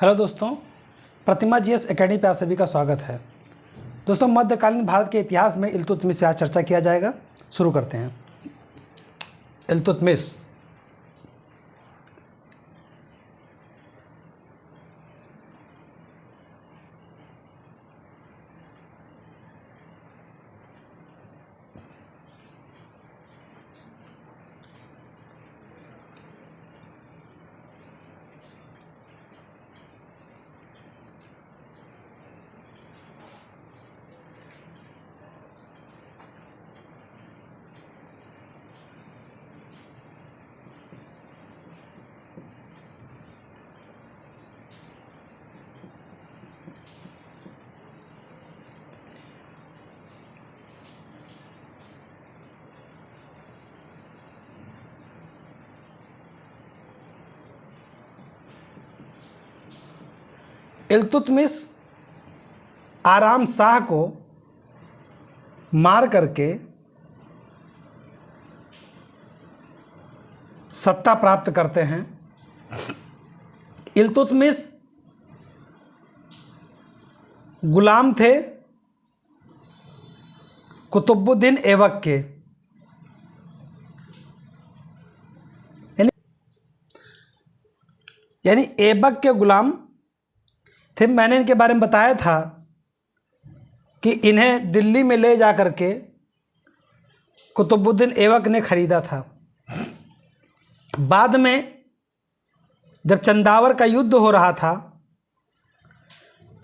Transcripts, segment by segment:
Hello दोस्तों, प्रतिमा GS academy पे आप सभी का स्वागत है। दोस्तों, मध्यकालीन भारत के इतिहास में इल्तुतमिश से आज चर्चा किया जाएगा। शुरू करते हैं। इल्तुतमिश इल्तुतमिश आराम शाह को मार करके सत्ता प्राप्त करते हैं। इल्तुतमिश गुलाम थे कुतुबुद्दीन ऐबक के, यानी ऐबक के गुलाम थे। मैंने इनके बारे में बताया था कि इन्हें दिल्ली में ले जा कर के कुतुबुद्दीन ऐबक ने खरीदा था। बाद में जब चंदावर का युद्ध हो रहा था,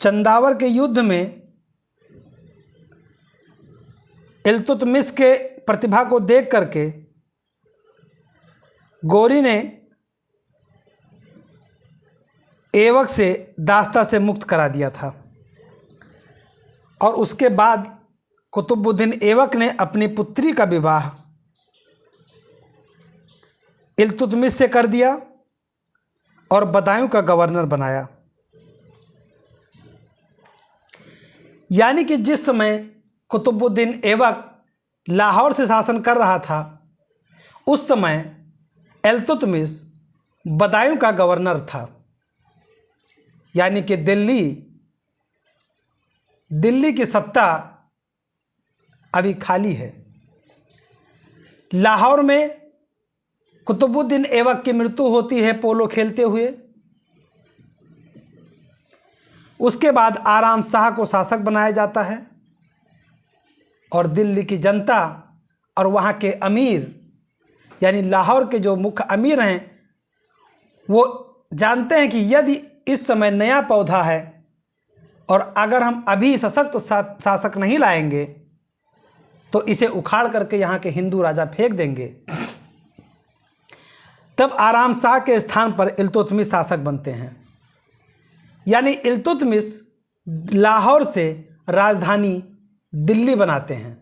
चंदावर के युद्ध में इल्तुतमिश के प्रतिभा को देख करके गौरी ने ऐबक से दास्ता से मुक्त करा दिया था और उसके बाद कुतुबुद्दीन ऐबक ने अपनी पुत्री का विवाह इल्तुतमिश से कर दिया और बदायूं का गवर्नर बनाया। यानी कि जिस समय कुतुबुद्दीन ऐबक लाहौर से शासन कर रहा था, उस समय इल्तुतमिश बदायूं का गवर्नर था। यानी कि दिल्ली की सत्ता अभी खाली है। लाहौर में कुतुबुद्दीन ऐबक की मृत्यु होती है पोलो खेलते हुए। उसके बाद आराम शाह को शासक बनाया जाता है और दिल्ली की जनता और वहाँ के अमीर, यानी लाहौर के जो मुख्य अमीर हैं, वो जानते हैं कि यदि इस समय नया पौधा है और अगर हम अभी सशक्त शासक नहीं लाएंगे तो इसे उखाड़ करके यहाँ के हिंदू राजा फेंक देंगे। तब आराम शाह के स्थान पर इल्तुतमिश शासक बनते हैं। यानी इल्तुतमिश लाहौर से राजधानी दिल्ली बनाते हैं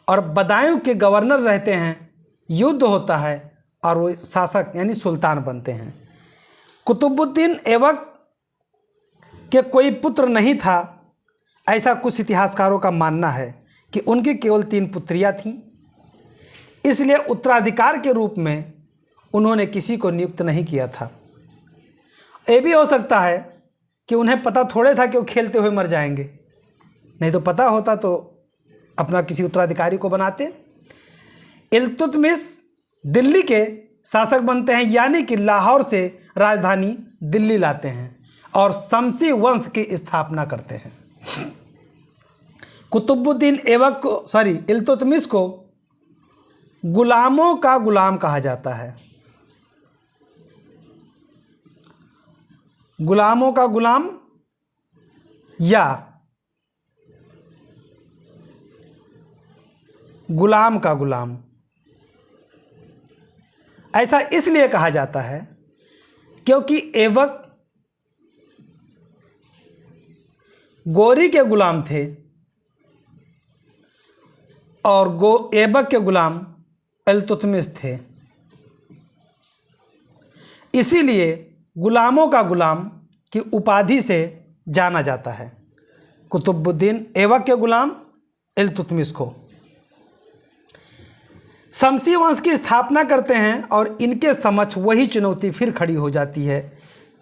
और बदायूं के गवर्नर रहते हैं। युद्ध होता है और वो शासक यानी सुल्तान बनते हैं। कुतुबुद्दीन ऐबक के कोई पुत्र नहीं था, ऐसा कुछ इतिहासकारों का मानना है कि उनकी केवल 3 पुत्रियां थीं। इसलिए उत्तराधिकार के रूप में उन्होंने किसी को नियुक्त नहीं किया था। ये भी हो सकता है कि उन्हें पता थोड़े था कि वो खेलते हुए मर जाएंगे, नहीं तो पता होता तो अपना किसी उत्तराधिकारी को बनाते। इल्तुतमिश दिल्ली के शासक बनते हैं, यानी कि लाहौर से राजधानी दिल्ली लाते हैं और शमसी वंश की स्थापना करते हैं। कुतुबुद्दीन इल्तुतमिश को गुलामों का गुलाम कहा जाता है। गुलामों का गुलाम या गुलाम का गुलाम, ऐसा इसलिए कहा जाता है क्योंकि ऐबक गौरी के गुलाम थे और ऐबक के गुलाम इल्तुतमिश थे। इसीलिए गुलामों का गुलाम की उपाधि से जाना जाता है कुतुबुद्दीन ऐबक के गुलाम इल्तुतमिश को। शमसी वंश की स्थापना करते हैं और इनके समक्ष वही चुनौती फिर खड़ी हो जाती है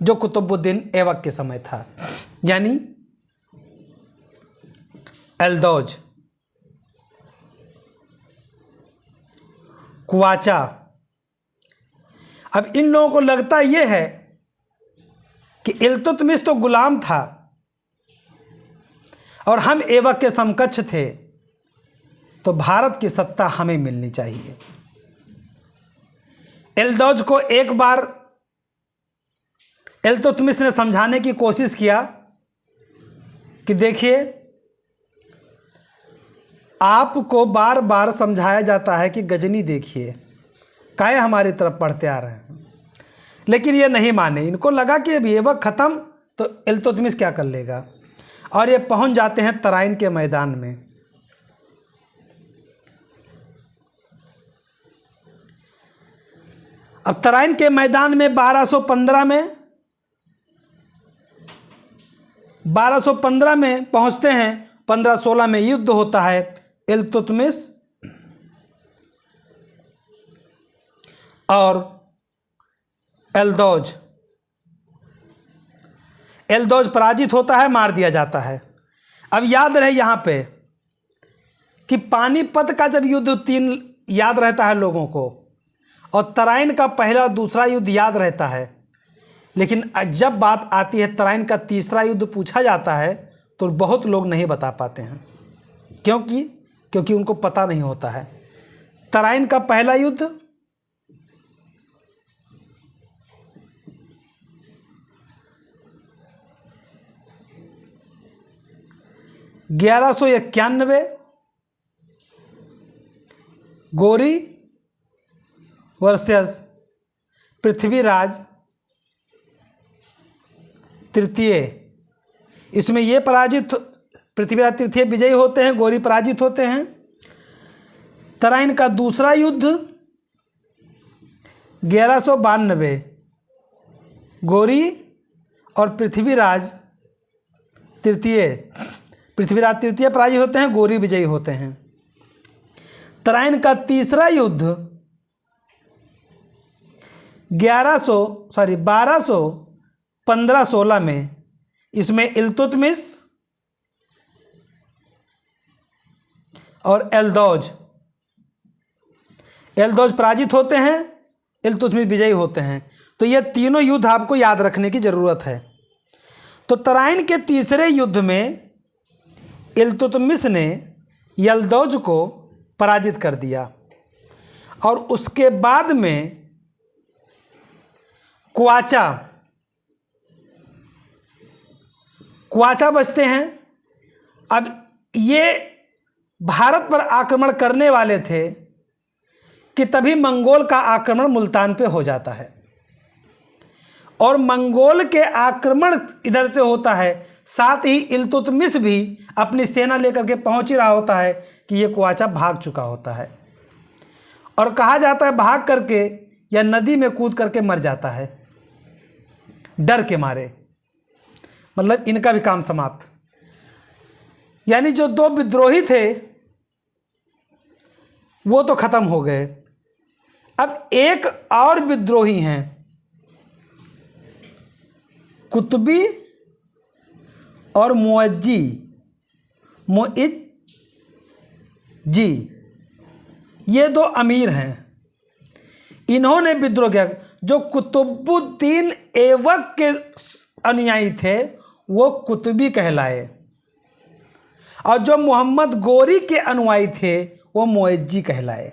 जो कुतुबुद्दीन ऐबक के समय था, यानी एल्दौज, कुवाचा। अब इन लोगों को लगता यह है कि इल्तुतमिश तो गुलाम था और हम ऐबक के समकक्ष थे, तो भारत की सत्ता हमें मिलनी चाहिए। एल्दौज को एक बार इल्तुतमिश ने समझाने की कोशिश किया कि देखिए, आपको बार बार समझाया जाता है कि गजनी देखिए, काहे हमारी तरफ पढ़ते आ रहे हैं, लेकिन ये नहीं माने। इनको लगा कि अब ऐबक ख़त्म तो इल्तुतमिश क्या कर लेगा, और ये पहुंच जाते हैं तराइन के मैदान में। अब तराइन के मैदान में 1215 में पहुंचते हैं। 1516 में युद्ध होता है। इल्तुतमिश और एल्दौज पराजित होता है, मार दिया जाता है। अब याद रहे यहाँ पे कि पानीपत का जब युद्ध 3 याद रहता है लोगों को, और तराइन का पहला और दूसरा युद्ध याद रहता है, लेकिन जब बात आती है तराइन का तीसरा युद्ध पूछा जाता है तो बहुत लोग नहीं बता पाते हैं। क्योंकि उनको पता नहीं होता है। तराइन का पहला युद्ध (1191) गोरी वर्सेस पृथ्वीराज तृतीय। इसमें ये पृथ्वीराज तृतीय विजयी होते हैं, गोरी पराजित होते हैं। तराइन का दूसरा युद्ध 1192 गोरी और पृथ्वीराज तृतीय पराजित होते हैं, गोरी विजयी होते हैं। तराइन का तीसरा युद्ध 1215-16 में, इसमें इल्तुतमिश और एल्दौज पराजित होते हैं, इल्तुतमिश विजयी होते हैं। तो ये तीनों युद्ध आपको याद रखने की ज़रूरत है। तो तराइन के तीसरे युद्ध में इल्तुतमिश ने एल्दौज को पराजित कर दिया, और उसके बाद में कुवाचा बचते हैं। अब ये भारत पर आक्रमण करने वाले थे कि तभी मंगोल का आक्रमण मुल्तान पे हो जाता है, और मंगोल के आक्रमण इधर से होता है, साथ ही इल्तुतमिश भी अपनी सेना लेकर के पहुंच ही रहा होता है कि ये कुवाचा भाग चुका होता है, और कहा जाता है भाग करके या नदी में कूद करके मर जाता है डर के मारे। मतलब इनका भी काम समाप्त। यानी जो 2 विद्रोही थे वो तो खत्म हो गए। अब एक और विद्रोही हैं, कुतुबी और मुइज्जी ये 2 अमीर हैं। इन्होंने विद्रोह किया। जो कुतुबुद्दीन ऐबक के अनुयायी थे वो कुतुबी कहलाए, और जो मोहम्मद गोरी के अनुयायी थे वो मुइज्जी कहलाए।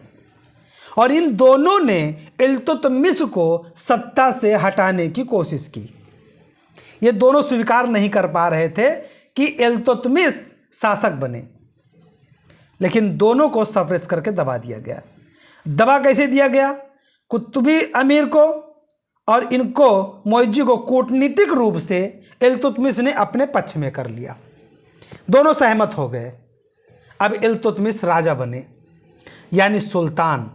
और इन दोनों ने इल्तुतमिश को सत्ता से हटाने की कोशिश की। ये दोनों स्वीकार नहीं कर पा रहे थे कि इल्तुतमिश शासक बने, लेकिन दोनों को सप्रेस करके दबा दिया गया। दबा कैसे दिया गया? कुतुबी अमीर को और इनको मुइज्जी को कूटनीतिक रूप से इल्तुतमिश ने अपने पक्ष में कर लिया। दोनों सहमत हो गए। अब इल्तुतमिश राजा बने, यानी सुल्तान।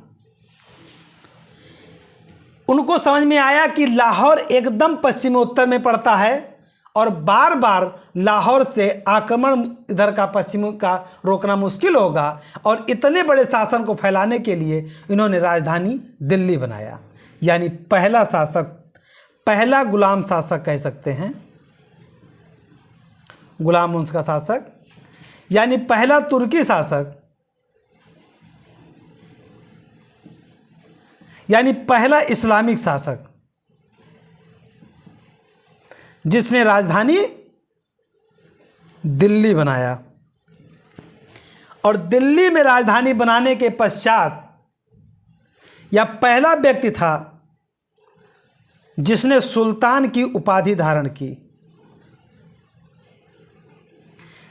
उनको समझ में आया कि लाहौर एकदम पश्चिम उत्तर में पड़ता है और बार बार लाहौर से आक्रमण इधर का पश्चिम का रोकना मुश्किल होगा, और इतने बड़े शासन को फैलाने के लिए इन्होंने राजधानी दिल्ली बनाया। यानी पहला पहला गुलाम शासक कह सकते हैं, गुलाम वंश का शासक, यानी पहला तुर्की शासक, यानी पहला इस्लामिक शासक जिसने राजधानी दिल्ली बनाया। और दिल्ली में राजधानी बनाने के पश्चात यह पहला व्यक्ति था जिसने सुल्तान की उपाधि धारण की।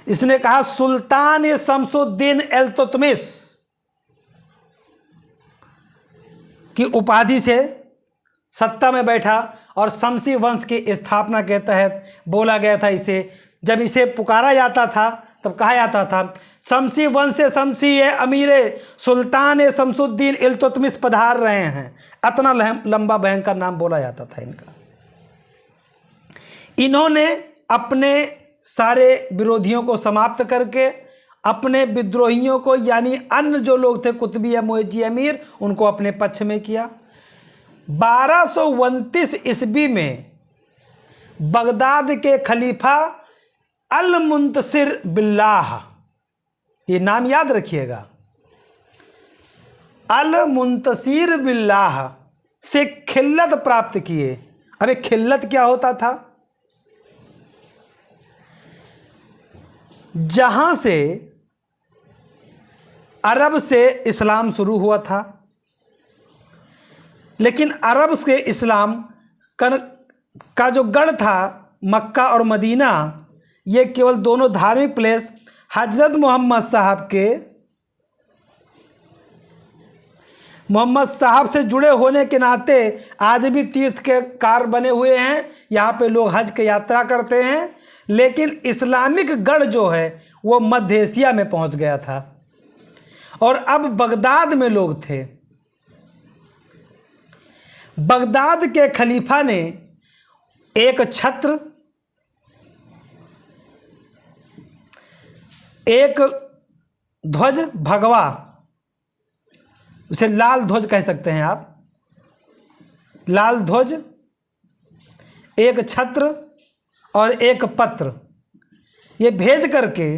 इसने कहा सुल्तान शमसुद्दीन इल्तुतमिश की उपाधि से सत्ता में बैठा और शमसी वंश की स्थापना के तहत बोला गया था इसे। जब इसे पुकारा जाता था तब कहा जाता था शमसी वंश से शमसी अमीर सुल्तान शमसुद्दीन इल्तुतमिश पधार रहे हैं। इतना लंबा भयंकर नाम बोला जाता था इनका। इन्होंने अपने सारे विरोधियों को समाप्त करके अपने विद्रोहियों को, यानी अन्य जो लोग थे कुतुबी या मुइज्जी अमीर, उनको अपने पक्ष में किया। 1229 ईस्वी में बगदाद के खलीफा अल मुंतसिर बिल्लाह, ये नाम याद रखिएगा, अल मुंतसिर बिल्लाह से खिल्लत प्राप्त किए। अबे खिल्लत क्या होता था? जहां से अरब से इस्लाम शुरू हुआ था, लेकिन अरब से इस्लाम का जो गढ़ था मक्का और मदीना, ये केवल दोनों धार्मिक प्लेस हजरत मोहम्मद साहब से जुड़े होने के नाते आज भी तीर्थ के कार बने हुए हैं। यहाँ पे लोग हज की यात्रा करते हैं। लेकिन इस्लामिक गढ़ जो है वो मध्य एशिया में पहुँच गया था और अब बगदाद में लोग थे। बगदाद के खलीफा ने एक छत्र, एक ध्वज भगवा, उसे लाल ध्वज कह सकते हैं आप, लाल ध्वज, एक छत्र और एक पत्र, ये भेज करके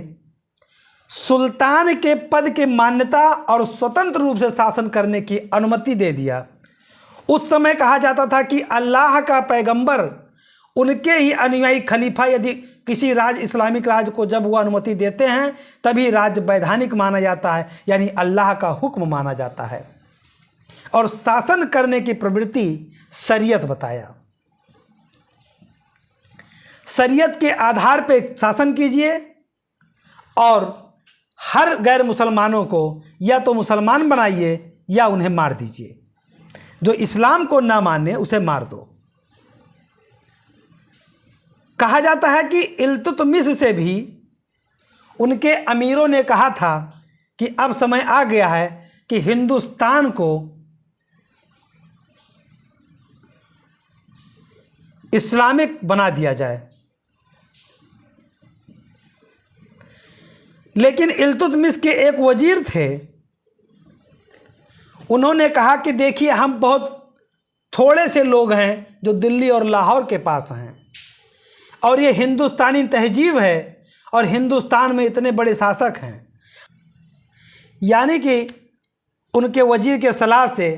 सुल्तान के पद की मान्यता और स्वतंत्र रूप से शासन करने की अनुमति दे दिया। उस समय कहा जाता था कि अल्लाह का पैगंबर, उनके ही अनुयायी खलीफा यदि किसी राज्य इस्लामिक राज्य को जब वो अनुमति देते हैं तभी राज्य वैधानिक माना जाता है, यानी अल्लाह का हुक्म माना जाता है। और शासन करने की प्रवृत्ति शरीयत बताया। शरीयत के आधार पे शासन कीजिए और हर गैर मुसलमानों को या तो मुसलमान बनाइए या उन्हें मार दीजिए। जो इस्लाम को ना माने उसे मार दो। कहा जाता है कि इल्तुतमिश से भी उनके अमीरों ने कहा था कि अब समय आ गया है कि हिंदुस्तान को इस्लामिक बना दिया जाए। लेकिन इल्तुतमिश के एक वजीर थे, उन्होंने कहा कि देखिए हम बहुत थोड़े से लोग हैं जो दिल्ली और लाहौर के पास हैं और ये हिंदुस्तानी तहजीब है और हिंदुस्तान में इतने बड़े शासक हैं। यानी कि उनके वजीर के सलाह से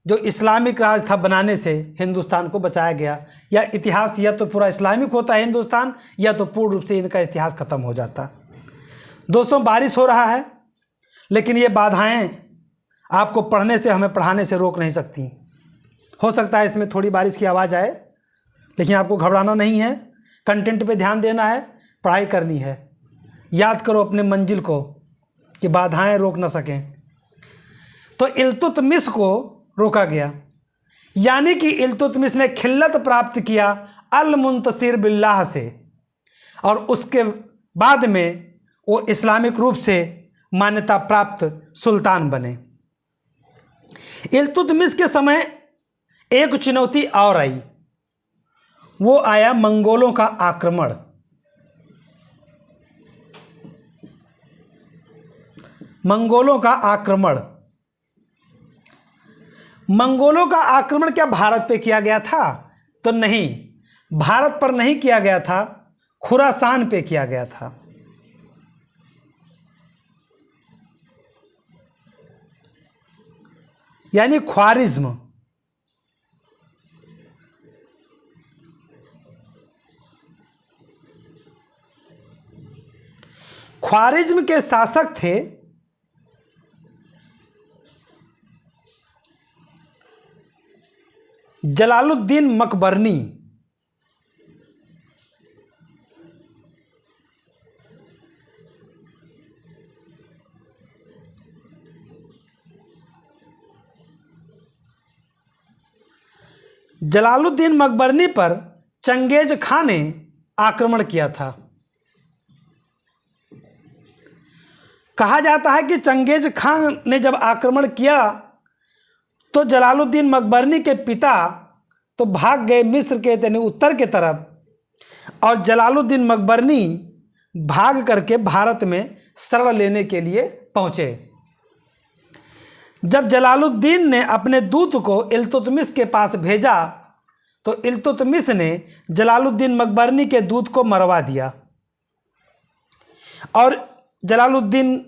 जो इस्लामिक राज था बनाने से हिंदुस्तान को बचाया गया। या इतिहास या तो पूरा इस्लामिक होता है हिंदुस्तान, या तो पूर्ण रूप से इनका इतिहास ख़त्म हो जाता। दोस्तों बारिश हो रहा है, लेकिन ये बाधाएं आपको पढ़ने से, हमें पढ़ाने से रोक नहीं सकती। हो सकता है इसमें थोड़ी बारिश की आवाज़ आए, लेकिन आपको घबराना नहीं है। कंटेंट पे ध्यान देना है, पढ़ाई करनी है। याद करो अपने मंजिल को कि बाधाएं रोक ना सकें। तो इल्तुतमिश को रोका गया, यानी कि इल्तुतमिश ने खिल्लत प्राप्त किया अल मुंतसिर बिल्लाह से, और उसके बाद में वो इस्लामिक रूप से मान्यता प्राप्त सुल्तान बने। इल्तुतमिश के समय एक चुनौती और आई, वो आया मंगोलों का आक्रमण। मंगोलों का आक्रमण, मंगोलों का आक्रमण क्या भारत पे किया गया था? तो नहीं, भारत पर नहीं किया गया था, खुरासान पे किया गया था। यानी ख्वारिज्म। ख्वारिज्म के शासक थे जलालुद्दीन मकबरनी। जलालुद्दीन मकबरनी पर चंगेज खां ने आक्रमण किया था। कहा जाता है कि चंगेज खां ने जब आक्रमण किया तो जलालुद्दीन मकबरनी के पिता तो भाग गए मिस्र के यानी उत्तर के तरफ, और जलालुद्दीन मकबरनी भाग करके भारत में शरण लेने के लिए पहुँचे। जब जलालुद्दीन ने अपने दूत को इल्तुतमिश के पास भेजा तो इल्तुतमिश ने जलालुद्दीन मकबरनी के दूत को मरवा दिया और जलालुद्दीन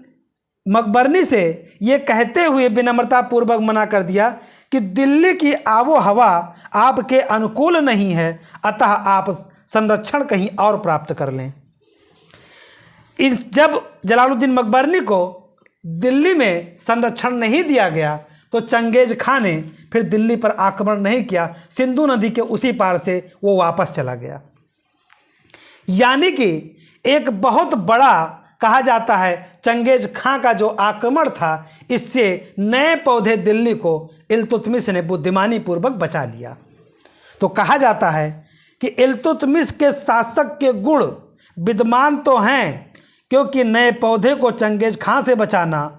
मकबरनी से ये कहते हुए विनम्रतापूर्वक मना कर दिया कि दिल्ली की आबो हवा आपके अनुकूल नहीं है, अतः आप संरक्षण कहीं और प्राप्त कर लें। जब जलालुद्दीन मकबरनी को दिल्ली में संरक्षण नहीं दिया गया तो चंगेज खां ने फिर दिल्ली पर आक्रमण नहीं किया, सिंधु नदी के उसी पार से वो वापस चला गया। यानी कि एक बहुत बड़ा कहा जाता है चंगेज खां का जो आक्रमण था, इससे नए पौधे दिल्ली को इल्तुतमिश ने बुद्धिमानी पूर्वक बचा लिया। तो कहा जाता है कि इल्तुतमिश के शासक के गुण विद्यमान तो हैं, क्योंकि नए पौधे को चंगेज खां से बचाना,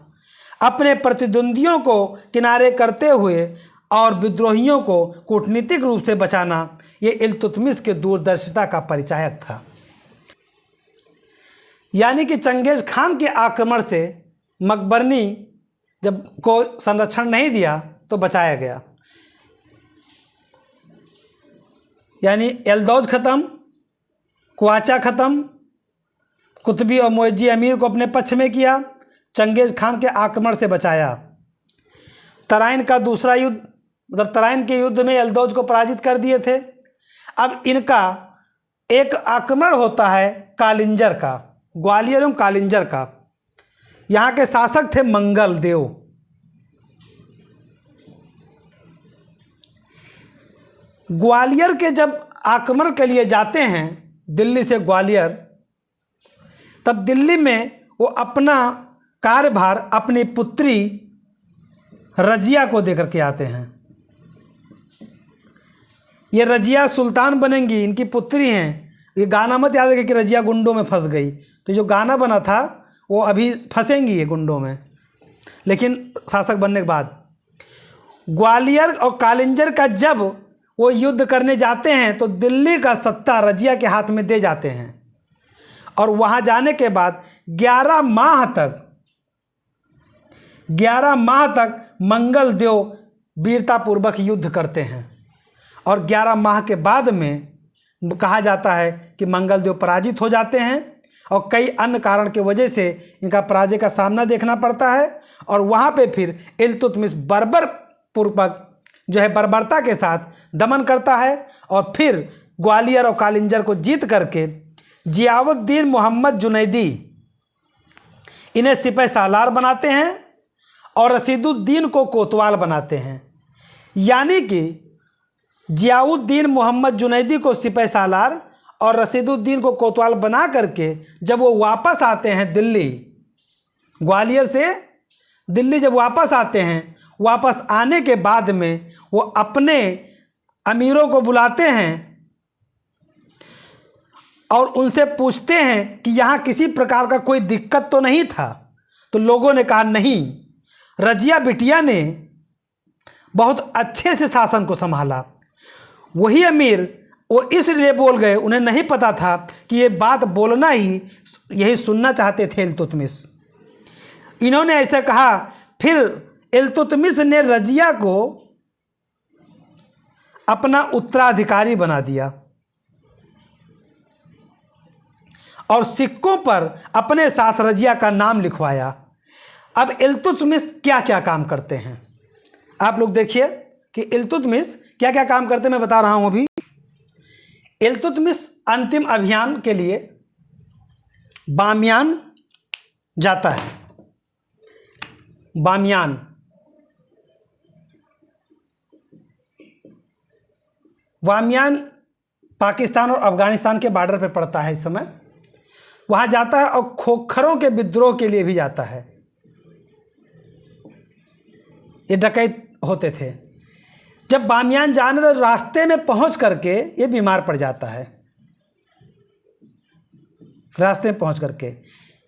अपने प्रतिद्वंदियों को किनारे करते हुए और विद्रोहियों को कूटनीतिक रूप से बचाना, ये इल्तुतमिश के दूरदर्शिता का परिचायक था। यानी कि चंगेज खान के आक्रमण से मकबरनी जब को संरक्षण नहीं दिया तो बचाया गया। यानी एलदौज ख़त्म, क्वाचा ख़त्म, कुतबी और मुइज्जी अमीर को अपने पक्ष में किया, चंगेज खान के आक्रमण से बचाया। तराइन का दूसरा युद्ध, मतलब तराइन के युद्ध में एलदौज को पराजित कर दिए थे। अब इनका एक आक्रमण होता है कालिंजर का, ग्वालियर एवं कालिंजर का। यहाँ के शासक थे मंगल देव। ग्वालियर के जब आक्रमण के लिए जाते हैं दिल्ली से ग्वालियर, तब दिल्ली में वो अपना कार्यभार अपनी पुत्री रजिया को देकर के आते हैं। ये रजिया सुल्तान बनेंगी, इनकी पुत्री हैं। ये गाना मत याद रखें कि रजिया गुंडों में फंस गई, तो जो गाना बना था वो अभी फंसेंगी ये गुंडों में, लेकिन शासक बनने के बाद। ग्वालियर और कालिंजर का जब वो युद्ध करने जाते हैं तो दिल्ली का सत्ता रजिया के हाथ में दे जाते हैं, और वहाँ जाने के बाद 11 माह तक मंगल देव वीरतापूर्वक युद्ध करते हैं, और 11 माह के बाद में कहा जाता है कि मंगल देव पराजित हो जाते हैं, और कई अन्य कारण के वजह से इनका पराजय का सामना देखना पड़ता है। और वहाँ पे फिर इल्तुतमिश बर्बरता के साथ दमन करता है, और फिर ग्वालियर और कालिंजर को जीत करके जियाउद्दीन मोहम्मद जुनैदी इन्हें सिपह सालार बनाते हैं और रशीदुद्दीन को कोतवाल बनाते हैं। यानी कि जियाउद्दीन मोहम्मद जुनैदी को सिपह सालार और रशीदुद्दीन को कोतवाल बना करके जब वो वापस आते हैं दिल्ली, ग्वालियर से दिल्ली जब वापस आते हैं, वापस आने के बाद में वो अपने अमीरों को बुलाते हैं और उनसे पूछते हैं कि यहाँ किसी प्रकार का कोई दिक्कत तो नहीं था। तो लोगों ने कहा नहीं, रजिया बिटिया ने बहुत अच्छे से शासन को संभाला। वही अमीर वो इसलिए बोल गए, उन्हें नहीं पता था कि ये बात बोलना ही यही सुनना चाहते थे इल्तुतमिश। इन्होंने ऐसे कहा। फिर इल्तुतमिश ने रजिया को अपना उत्तराधिकारी बना दिया और सिक्कों पर अपने साथ रजिया का नाम लिखवाया। अब इल्तुतमिश क्या क्या काम करते हैं आप लोग देखिए कि इल्तुतमिश क्या क्या काम करते हैं, मैं बता रहा हूं अभी। इल्तुतमिश अंतिम अभियान के लिए बामियान जाता है। बामियान पाकिस्तान और अफगानिस्तान के बॉर्डर पर पड़ता है इस समय। वहां जाता है और खोखरों के विद्रोह के लिए भी जाता है। ये डकैत होते थे। जब बामियान जाने तो रास्ते में पहुंच करके ये बीमार पड़ जाता है। रास्ते में पहुंच करके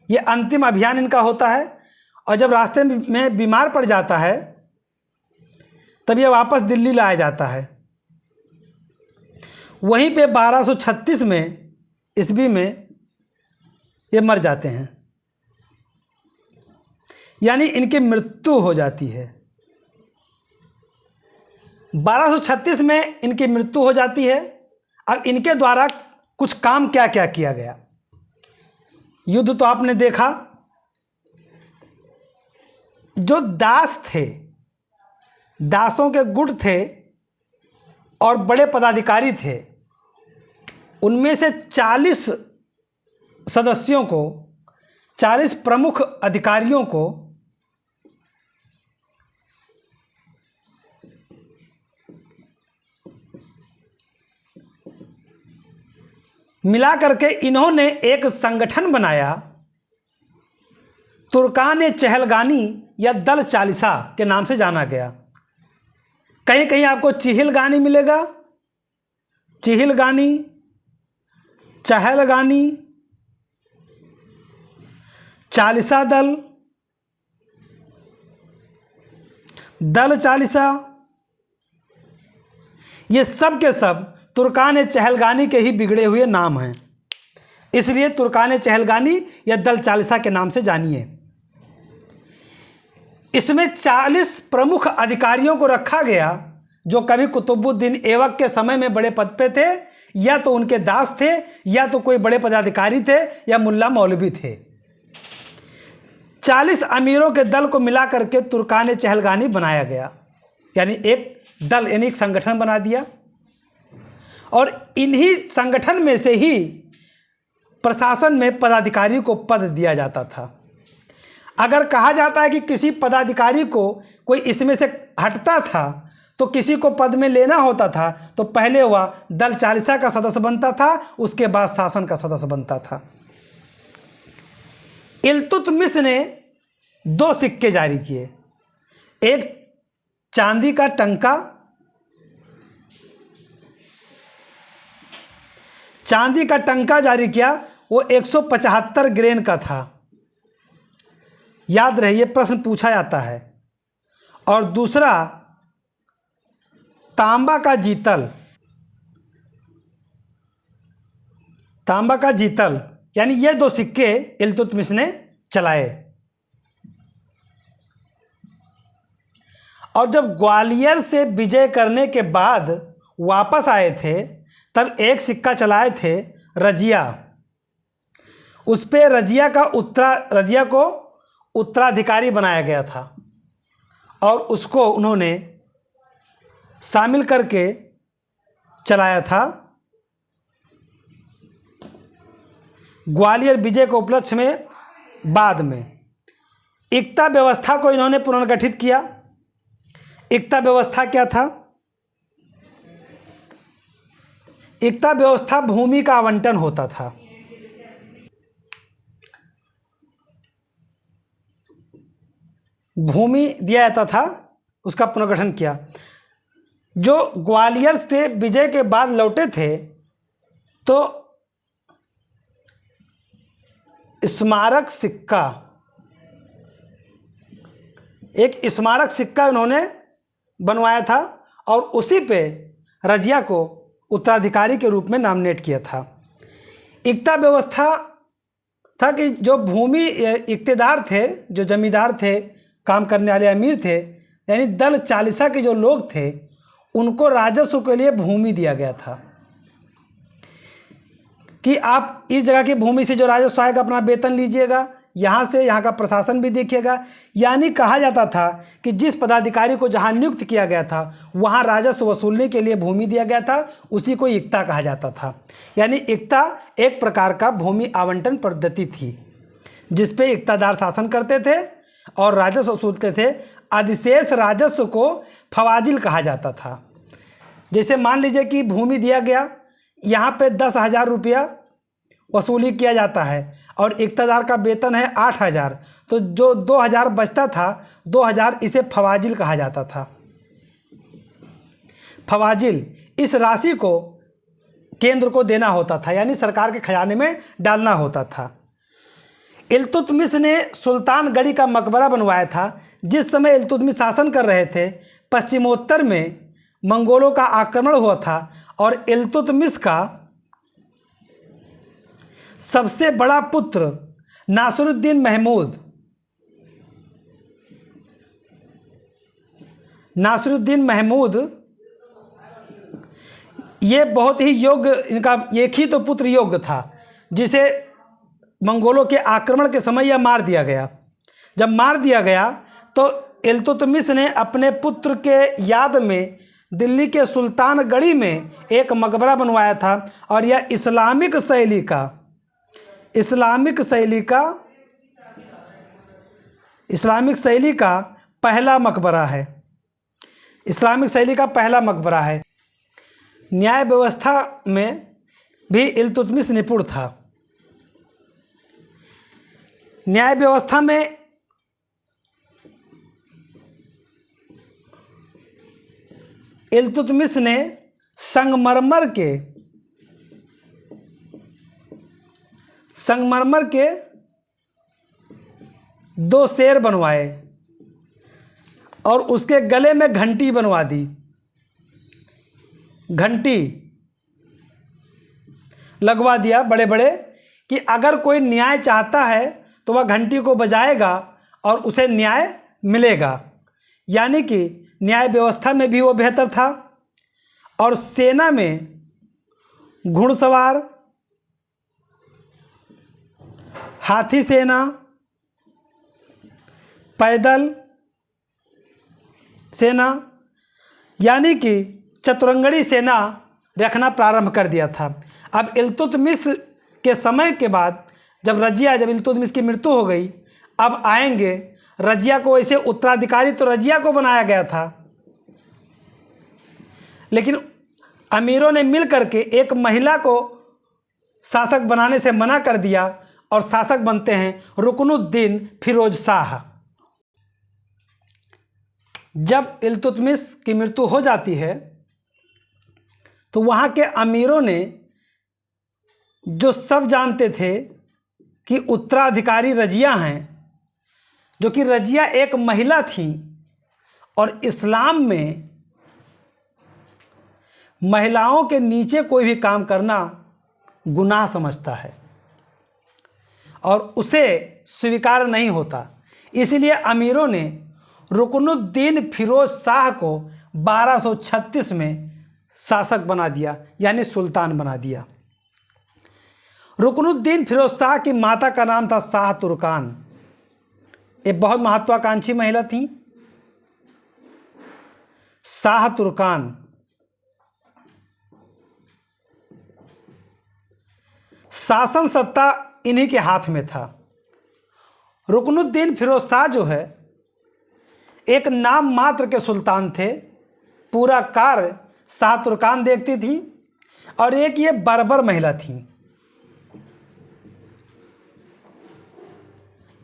ये अंतिम अभियान इनका होता है और जब रास्ते में बीमार पड़ जाता है तब ये वापस दिल्ली लाया जाता है। वहीं पे 1236 में ईस्वी में ये मर जाते हैं, यानी इनकी मृत्यु हो जाती है। 1236 में इनकी मृत्यु हो जाती है। अब इनके द्वारा कुछ काम क्या क्या किया गया। युद्ध तो आपने देखा। जो दास थे, दासों के गुट थे और बड़े पदाधिकारी थे, उनमें से 40 सदस्यों को, 40 प्रमुख अधिकारियों को मिला करके इन्होंने एक संगठन बनाया, तुर्कान चहलगानी या दल चालीसा के नाम से जाना गया। कहीं कहीं आपको चिहिलगानी मिलेगा, चिहिलगानी, चहलगानी, चालीसा दल, दल चालीसा, ये सब के सब तुर्कान चहलगानी के ही बिगड़े हुए नाम हैं। इसलिए तुर्कान चहलगानी या दल चालीसा के नाम से जानिए। इसमें 40 प्रमुख अधिकारियों को रखा गया जो कभी कुतुबुद्दीन ऐबक के समय में बड़े पद पे थे, या तो उनके दास थे, या तो कोई बड़े पदाधिकारी थे, या मुल्ला मौलवी थे। 40 अमीरों के दल को मिला करके तुर्कान चहलगानी बनाया गया, यानी एक दल, यानी एक संगठन बना दिया। और इन्हीं संगठन में से ही प्रशासन में पदाधिकारी को पद दिया जाता था। अगर कहा जाता है कि किसी पदाधिकारी को कोई इसमें से हटता था तो किसी को पद में लेना होता था, तो पहले वह दल चालीसा का सदस्य बनता था, उसके बाद शासन का सदस्य बनता था। इल्तुतमिश ने 2 सिक्के जारी किए। एक चांदी का टंका, चांदी का टंका जारी किया, वो 175 ग्रेन का था। याद रहे, ये प्रश्न पूछा जाता है। और दूसरा तांबा का जीतल, तांबा का जीतल, यानी ये 2 सिक्के इल्तुतमिश ने चलाए। और जब ग्वालियर से विजय करने के बाद वापस आए थे तब एक सिक्का चलाए थे रजिया। उस पे रजिया को उत्तराधिकारी बनाया गया था और उसको उन्होंने शामिल करके चलाया था। ग्वालियर विजय के उपलक्ष्य में बाद में एकता व्यवस्था को इन्होंने पुनर्गठित किया। एकता व्यवस्था क्या था? एकता व्यवस्था भूमि का आवंटन होता था। भूमि दिया जाता था, उसका पुनर्गठन किया। जो ग्वालियर से विजय के बाद लौटे थे तो स्मारक सिक्का, एक स्मारक सिक्का उन्होंने बनवाया था और उसी पे रजिया को उत्तराधिकारी के रूप में नामिनेट किया था। एकता व्यवस्था था कि जो भूमि इक्तेदार थे, जो जमींदार थे, काम करने वाले अमीर थे, यानी दल चालीसा के जो लोग थे, उनको राजस्व के लिए भूमि दिया गया था कि आप इस जगह की भूमि से जो राजस्व आएगा अपना वेतन लीजिएगा, यहाँ से यहाँ का प्रशासन भी देखिएगा। यानी कहा जाता था कि जिस पदाधिकारी को जहाँ नियुक्त किया गया था वहाँ राजस्व वसूलने के लिए भूमि दिया गया था, उसी को इक्ता कहा जाता था। यानी इक्ता एक प्रकार का भूमि आवंटन पद्धति थी जिस पे इक्तादार शासन करते थे और राजस्व वसूलते थे। अधिशेष राजस्व को फवाजिल कहा जाता था। जैसे मान लीजिए कि भूमि दिया गया, यहाँ पे 10,000 रुपया वसूली किया जाता है और इक्तादार का वेतन है 8,000, तो जो 2,000 बचता था 2,000 इसे फवाजिल कहा जाता था। फवाजिल इस राशि को केंद्र को देना होता था, यानी सरकार के खजाने में डालना होता था। इल्तुतमिश ने सुल्तानगढ़ी का मकबरा बनवाया था। जिस समय इल्तुतमिश शासन कर रहे थे, पश्चिमोत्तर में मंगोलों का आक्रमण हुआ था और इल्तुतमिश का सबसे बड़ा पुत्र नासिरुद्दीन महमूद ये बहुत ही योग्य, इनका एक ही तो पुत्र योग्य था जिसे मंगोलों के आक्रमण के समय यह मार दिया गया। जब मार दिया गया तो इल्तुतमिश ने अपने पुत्र के याद में दिल्ली के सुल्तानगढ़ी में एक मकबरा बनवाया था और यह इस्लामिक शैली का पहला मकबरा है। इस्लामिक शैली का पहला मकबरा है। न्याय व्यवस्था में भी इल्तुतमिश निपुण था। न्याय व्यवस्था में इल्तुतमिश ने संगमरमर के 2 शेर बनवाए और उसके गले में घंटी बनवा दी। घंटी लगवा दिया बड़े बड़े कि अगर कोई न्याय चाहता है तो वह घंटी को बजाएगा और उसे न्याय मिलेगा। यानी कि न्याय व्यवस्था में भी वो बेहतर था। और सेना में घुड़सवार, हाथी सेना, पैदल सेना, यानी कि चतुरंगड़ी सेना रखना प्रारंभ कर दिया था। अब इल्तुतमिश के समय के बाद जब इल्तुतमिश की मृत्यु हो गई, अब आएंगे रजिया को। वैसे उत्तराधिकारी तो रजिया को बनाया गया था, लेकिन अमीरों ने मिल करके एक महिला को शासक बनाने से मना कर दिया और शासक बनते हैं रुकनुद्दीन फिरोज शाह। जब इल्तुतमिश की मृत्यु हो जाती है तो वहाँ के अमीरों ने, जो सब जानते थे कि उत्तराधिकारी रजिया हैं, जो कि रजिया एक महिला थी और इस्लाम में महिलाओं के नीचे कोई भी काम करना गुनाह समझता है और उसे स्वीकार नहीं होता। इसलिए अमीरों ने रुकनुद्दीन फिरोज शाह को 1236 में शासक बना दिया, यानी सुल्तान बना दिया। रुकनुद्दीन फिरोज शाह की माता का नाम था शाह तुर्कान। एक बहुत महत्वाकांक्षी महिला थी, शाह तुर्कान। शासन सत्ता इन्हीं के हाथ में था। रुकनुद्दीन फिरोज शाह जो है एक नाम मात्र के सुल्तान थे, पूरा कार्य शाह तुर्कान देखती थी। और एक ये बर्बर महिला थी,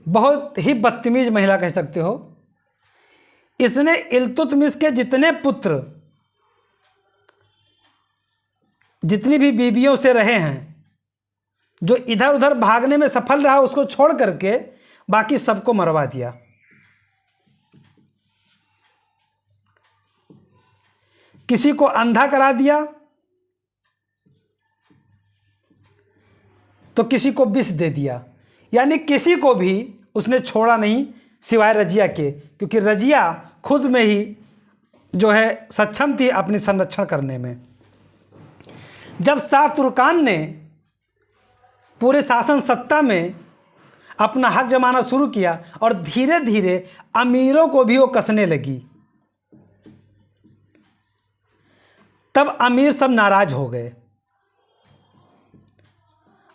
बहुत ही बदतमीज महिला कह सकते हो। इसने इल्तुतमिश के जितने पुत्र, जितनी भी बीवियों से रहे हैं, जो इधर उधर भागने में सफल रहा उसको छोड़ करके बाकी सबको मरवा दिया। किसी को अंधा करा दिया तो किसी को विष दे दिया। यानी किसी को भी उसने छोड़ा नहीं सिवाय रजिया के, क्योंकि रजिया खुद में ही जो है सक्षम थी अपनी संरक्षण करने में। जब शाह तुर्कान ने पूरे शासन सत्ता में अपना हक जमाना शुरू किया और धीरे धीरे अमीरों को भी वो कसने लगी, तब अमीर सब नाराज हो गए।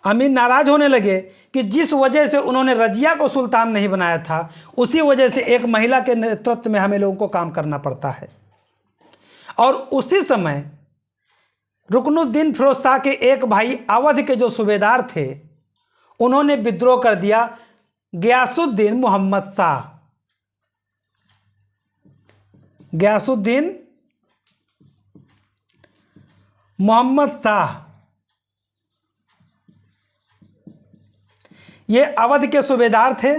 अमीर नाराज होने लगे कि जिस वजह से उन्होंने रजिया को सुल्तान नहीं बनाया था, उसी वजह से एक महिला के नेतृत्व में हमें लोगों को काम करना पड़ता है। और उसी समय रुकनुद्दीन फिरोज शाह के एक भाई अवध के जो सूबेदार थे, उन्होंने विद्रोह कर दिया। गयासुद्दीन मोहम्मद शाह, गयासुद्दीन मोहम्मद शाह, ये अवध के सूबेदार थे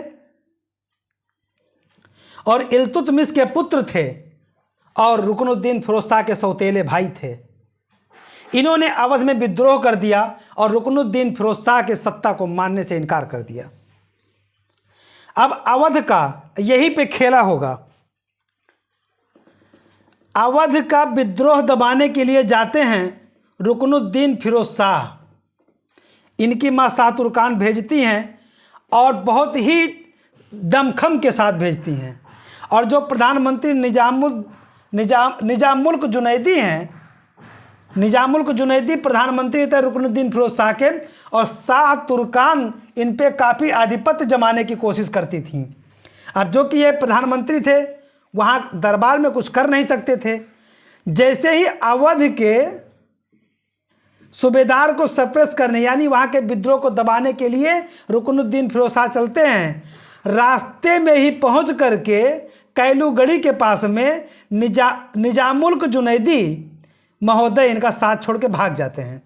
और इल्तुतमिश के पुत्र थे और रुकनुद्दीन फिरोज शाह के सौतेले भाई थे। इन्होंने अवध में विद्रोह कर दिया और रुकनुद्दीन फिरोज शाह के सत्ता को मानने से इनकार कर दिया। अब अवध का यहीं पे खेला होगा। अवध का विद्रोह दबाने के लिए जाते हैं रुकनुद्दीन फिरोज शाह। इनकी माँ शाह तुर्कान भेजती हैं और बहुत ही दमखम के साथ भेजती हैं। और जो प्रधानमंत्री निजामुल्क जुनैदी हैं, निजामुल्क जुनैदी प्रधानमंत्री थे रुकनुद्दीन फिरोज शाह के, और शाह तुर्कान इन पे काफ़ी आधिपत्य जमाने की कोशिश करती थीं। अब जो कि ये प्रधानमंत्री थे, वहाँ दरबार में कुछ कर नहीं सकते थे। जैसे ही अवध के सूबेदार को सप्रेस करने, यानी वहाँ के विद्रोह को दबाने के लिए रुकनुद्दीन फिरोज शाह चलते हैं, रास्ते में ही पहुँच करके कैलूगढ़ी के पास में निजामुल्क जुनैदी महोदय इनका साथ छोड़ के भाग जाते हैं।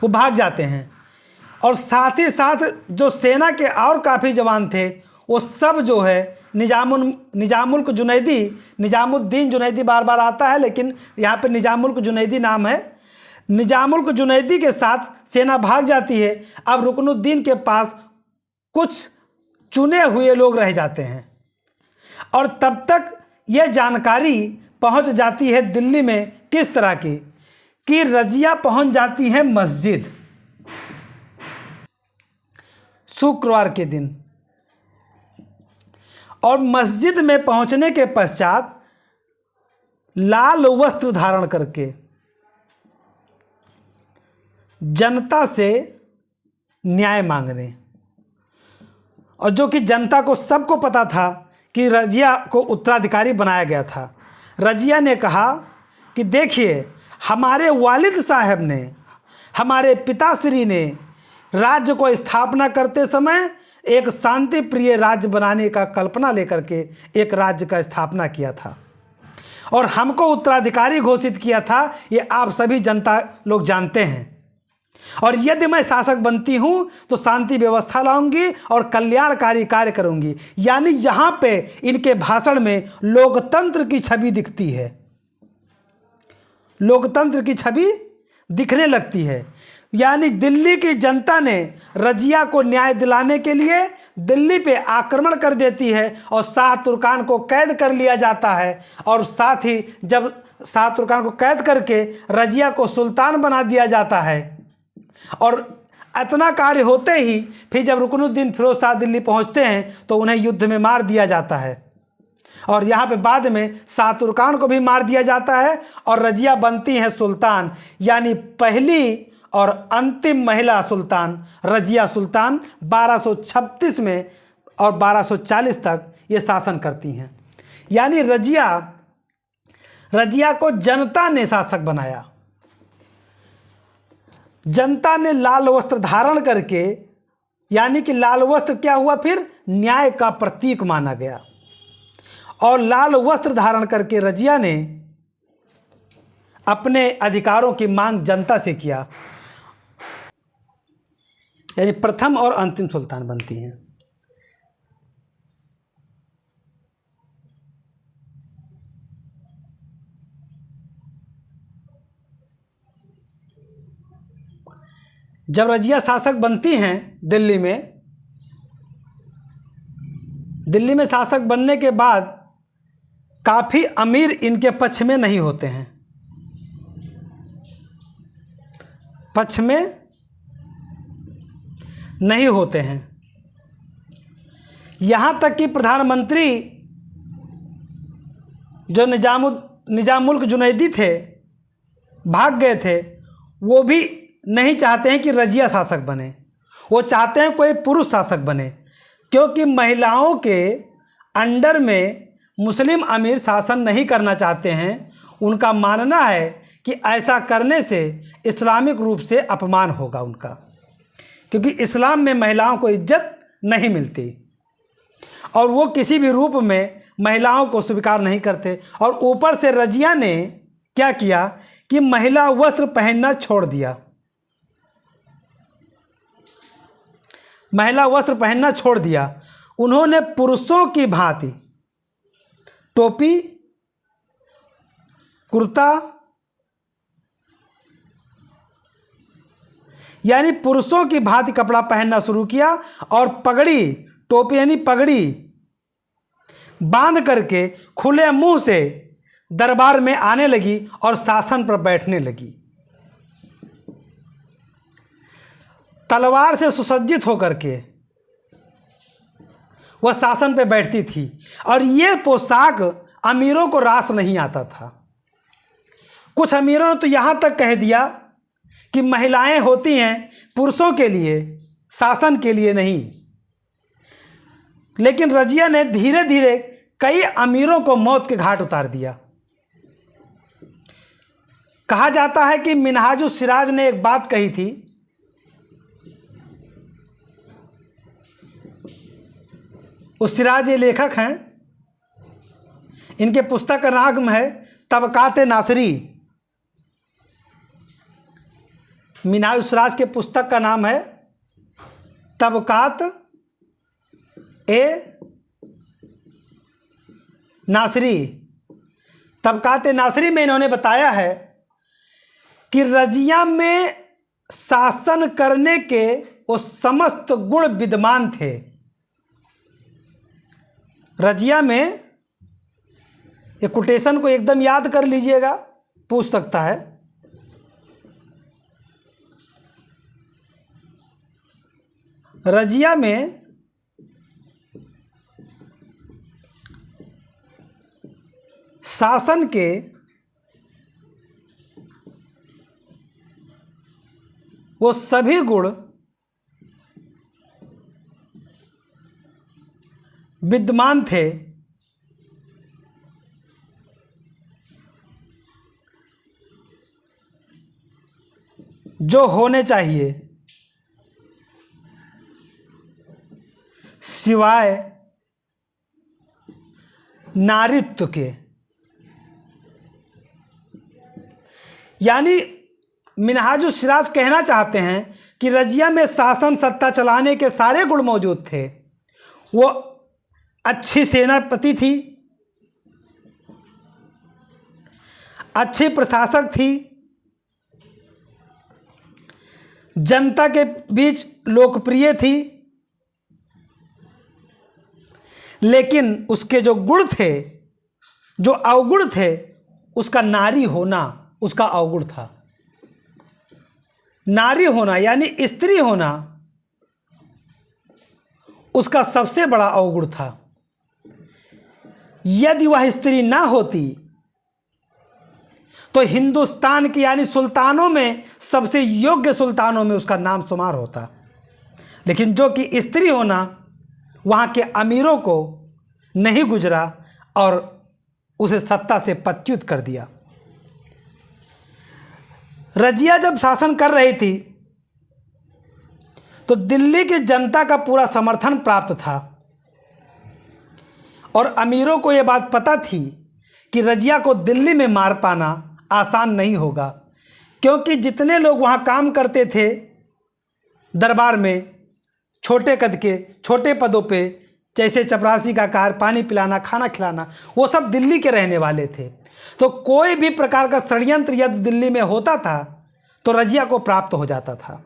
वो भाग जाते हैं और साथ ही साथ जो सेना के और काफ़ी जवान थे, वो सब जो है निजामुल्क जुनैदी, निजामुद्दीन जुनैदी बार बार आता है, लेकिन यहाँ पे निजामुल्क जुनैदी नाम है। निजामुल्क जुनैदी के साथ सेना भाग जाती है। अब रुकनुद्दीन के पास कुछ चुने हुए लोग रह जाते हैं और तब तक यह जानकारी पहुंच जाती है दिल्ली में, किस तरह की, कि रजिया पहुंच जाती है मस्जिद शुक्रवार के दिन। और मस्जिद में पहुंचने के पश्चात लाल वस्त्र धारण करके जनता से न्याय मांगने, और जो कि जनता को सबको पता था कि रजिया को उत्तराधिकारी बनाया गया था। रजिया ने कहा कि देखिए, हमारे वालिद साहब ने, हमारे पिताश्री ने राज्य को स्थापना करते समय एक शांति प्रिय राज्य बनाने का कल्पना लेकर के एक राज्य का स्थापना किया था और हमको उत्तराधिकारी घोषित किया था। ये आप सभी जनता लोग जानते हैं। और यदि मैं शासक बनती हूँ तो शांति व्यवस्था लाऊंगी और कल्याणकारी कार्य करूंगी। यानी यहाँ पे इनके भाषण में लोकतंत्र की छवि दिखती है, लोकतंत्र की छवि दिखने लगती है। यानी दिल्ली की जनता ने रजिया को न्याय दिलाने के लिए दिल्ली पे आक्रमण कर देती है और शाह तुर्कान को कैद कर लिया जाता है। और साथ ही जब शाह तुर्कान को कैद करके रजिया को सुल्तान बना दिया जाता है, और इतना कार्य होते ही फिर जब रुकनुद्दीन फिरोज शाह दिल्ली पहुंचते हैं तो उन्हें युद्ध में मार दिया जाता है। और यहाँ पे बाद में शाह तुर्कान को भी मार दिया जाता है और रजिया बनती है सुल्तान। यानी पहली और अंतिम महिला सुल्तान रजिया सुल्तान 1236 में और 1240 तक ये शासन करती हैं। यानी रजिया को जनता ने शासक बनाया। जनता ने लाल वस्त्र धारण करके, यानी कि लाल वस्त्र क्या हुआ, फिर न्याय का प्रतीक माना गया। और लाल वस्त्र धारण करके रजिया ने अपने अधिकारों की मांग जनता से किया, यानी प्रथम और अंतिम सुल्तान बनती हैं। जब रजिया शासक बनती हैं दिल्ली में शासक बनने के बाद काफ़ी अमीर इनके पक्ष में नहीं होते हैं, पक्ष में नहीं होते हैं। यहाँ तक कि प्रधानमंत्री जो निजामुल जुनैदी थे, भाग गए थे, वो भी नहीं चाहते हैं कि रजिया शासक बने। वो चाहते हैं कोई पुरुष शासक बने, क्योंकि महिलाओं के अंडर में मुस्लिम अमीर शासन नहीं करना चाहते हैं। उनका मानना है कि ऐसा करने से इस्लामिक रूप से अपमान होगा उनका, क्योंकि इस्लाम में महिलाओं को इज्जत नहीं मिलती और वो किसी भी रूप में महिलाओं को स्वीकार नहीं करते। और ऊपर से रजिया ने क्या किया कि महिला वस्त्र पहनना छोड़ दिया, महिला वस्त्र पहनना छोड़ दिया। उन्होंने पुरुषों की भांति टोपी, कुर्ता, यानी पुरुषों की भांति कपड़ा पहनना शुरू किया और पगड़ी, टोपी यानी पगड़ी बांध करके खुले मुंह से दरबार में आने लगी और शासन पर बैठने लगी। तलवार से सुसज्जित होकर के वह शासन पे बैठती थी और ये पोशाक अमीरों को रास नहीं आता था। कुछ अमीरों ने तो यहाँ तक कह दिया कि महिलाएं होती हैं पुरुषों के लिए, शासन के लिए नहीं। लेकिन रजिया ने धीरे धीरे कई अमीरों को मौत के घाट उतार दिया। कहा जाता है कि मिनहाजुस सिराज ने एक बात कही थी, उस सिराज ये लेखक हैं, इनके पुस्तक का नाम है तबकात नासरी। मिनहाजुस सिराज के पुस्तक का नाम है तबकात ए नासरी। तबकात नासरी में इन्होंने बताया है कि रजिया में शासन करने के वो समस्त गुण विद्यमान थे। रजिया में, ये कोटेशन को एकदम याद कर लीजिएगा, पूछ सकता है। रजिया में शासन के वो सभी गुण विद्यमान थे जो होने चाहिए, सिवाय नारीत्व के। यानी मिनहाजुस सिराज कहना चाहते हैं कि रजिया में शासन सत्ता चलाने के सारे गुण मौजूद थे। वो अच्छी सेनापति थी, अच्छी प्रशासक थी, जनता के बीच लोकप्रिय थी, लेकिन उसके जो गुण थे, जो अवगुण थे, उसका नारी होना उसका अवगुण था। नारी होना यानी स्त्री होना उसका सबसे बड़ा अवगुण था। यदि वह स्त्री ना होती तो हिंदुस्तान की यानी सुल्तानों में सबसे योग्य सुल्तानों में उसका नाम शुमार होता। लेकिन जो कि स्त्री होना वहाँ के अमीरों को नहीं गुजरा और उसे सत्ता से पच्युत कर दिया। रजिया जब शासन कर रही थी तो दिल्ली की जनता का पूरा समर्थन प्राप्त था और अमीरों को यह बात पता थी कि रजिया को दिल्ली में मार पाना आसान नहीं होगा, क्योंकि जितने लोग वहाँ काम करते थे दरबार में, छोटे कद के छोटे पदों पे, जैसे चपरासी का कार्य, पानी पिलाना, खाना खिलाना, वो सब दिल्ली के रहने वाले थे। तो कोई भी प्रकार का षड्यंत्र यदि दिल्ली में होता था तो रजिया को प्राप्त हो जाता था।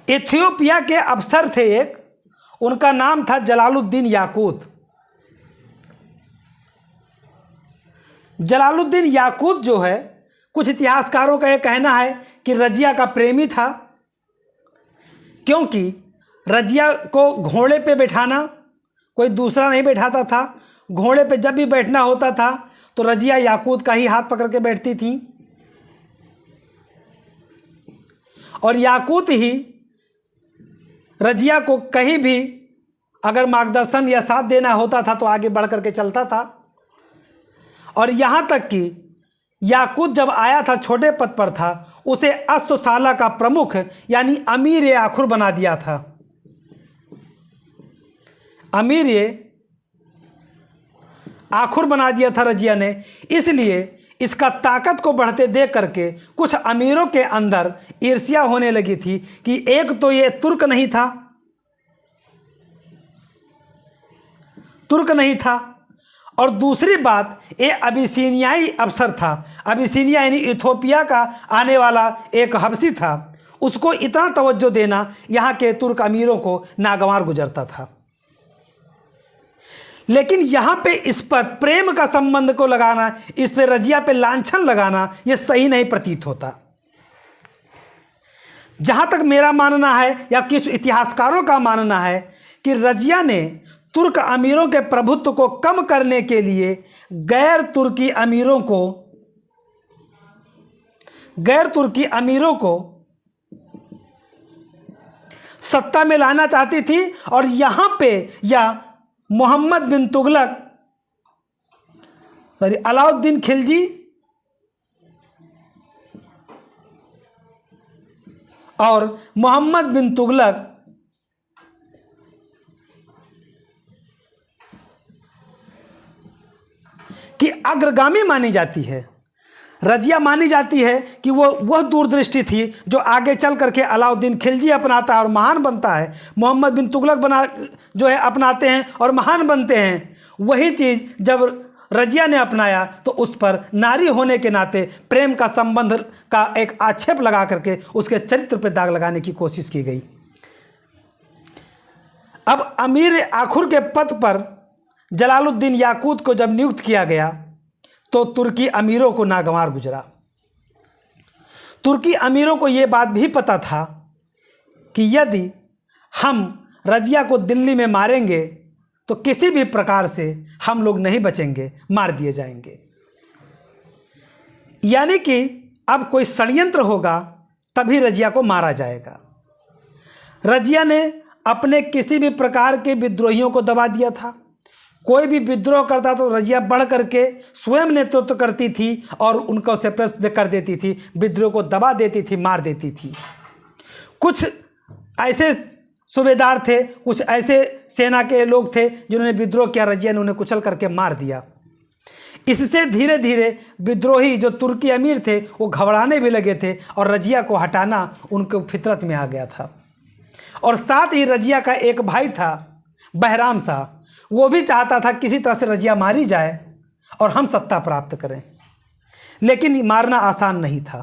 इथियोपिया के अफसर थे एक, उनका नाम था जलालुद्दीन याकूत। जलालुद्दीन याकूत जो है, कुछ इतिहासकारों का यह कहना है कि रजिया का प्रेमी था, क्योंकि रजिया को घोड़े पे बैठाना कोई दूसरा नहीं बैठाता था। घोड़े पे जब भी बैठना होता था तो रजिया याकूत का ही हाथ पकड़ के बैठती थी, और याकूत ही रजिया को कहीं भी अगर मार्गदर्शन या साथ देना होता था तो आगे बढ़ करके चलता था। और यहाँ तक कि याकूत जब आया था, छोटे पद पर था, उसे अश्वशाला का प्रमुख यानी अमीर आखुर बना दिया था। अमीर आखुर बना दिया था रजिया ने। इसलिए इसका ताकत को बढ़ते देख करके कुछ अमीरों के अंदर ईर्ष्या होने लगी थी कि एक तो ये तुर्क नहीं था, और दूसरी बात ये अबिसीनियाई अफसर था। अबिसीनिया यानी इथोपिया का आने वाला एक हबसी था, उसको इतना तवज्जो देना यहाँ के तुर्क अमीरों को नागवार गुजरता था। लेकिन यहाँ पे इस पर प्रेम का संबंध को लगाना, इस पे रजिया पे लांछन लगाना, यह सही नहीं प्रतीत होता। जहाँ तक मेरा मानना है या कुछ इतिहासकारों का मानना है कि रजिया ने तुर्क अमीरों के प्रभुत्व को कम करने के लिए गैर तुर्की अमीरों को सत्ता में लाना चाहती थी। और यहाँ पे या मोहम्मद बिन तुगलक अलाउद्दीन खिलजी और मोहम्मद बिन तुगलक की अग्रगामी मानी जाती है। रजिया मानी जाती है कि वह दूरदृष्टि थी जो आगे चल करके अलाउद्दीन खिलजी अपनाता है और महान बनता है, मोहम्मद बिन तुगलक जो है अपनाते हैं और महान बनते हैं। वही चीज़ जब रजिया ने अपनाया तो उस पर नारी होने के नाते प्रेम का संबंध का एक आक्षेप लगा करके उसके चरित्र पर दाग लगाने की कोशिश की गई। अब अमीर आखुर के पद पर जलालुद्दीन याकूत को जब नियुक्त किया गया तो तुर्की अमीरों को नागवार गुजरा। तुर्की अमीरों को ये बात भी पता था कि यदि हम रजिया को दिल्ली में मारेंगे तो किसी भी प्रकार से हम लोग नहीं बचेंगे, मार दिए जाएंगे। यानी कि अब कोई षड्यंत्र होगा तभी रजिया को मारा जाएगा। रजिया ने अपने किसी भी प्रकार के विद्रोहियों को दबा दिया था। कोई भी विद्रोह करता तो रजिया बढ़ करके स्वयं नेतृत्व करती थी और उनको से प्रस्तुत कर देती थी, विद्रोह को दबा देती थी, मार देती थी। कुछ ऐसे सूबेदार थे, कुछ ऐसे सेना के लोग थे जिन्होंने विद्रोह किया, रजिया ने उन्हें कुचल करके मार दिया। इससे धीरे धीरे विद्रोही जो तुर्की अमीर थे वो घबराने भी लगे थे और रजिया को हटाना उनके फितरत में आ गया था। और साथ ही रजिया का एक भाई था बहराम शाह, वो भी चाहता था किसी तरह से रजिया मारी जाए और हम सत्ता प्राप्त करें, लेकिन मारना आसान नहीं था।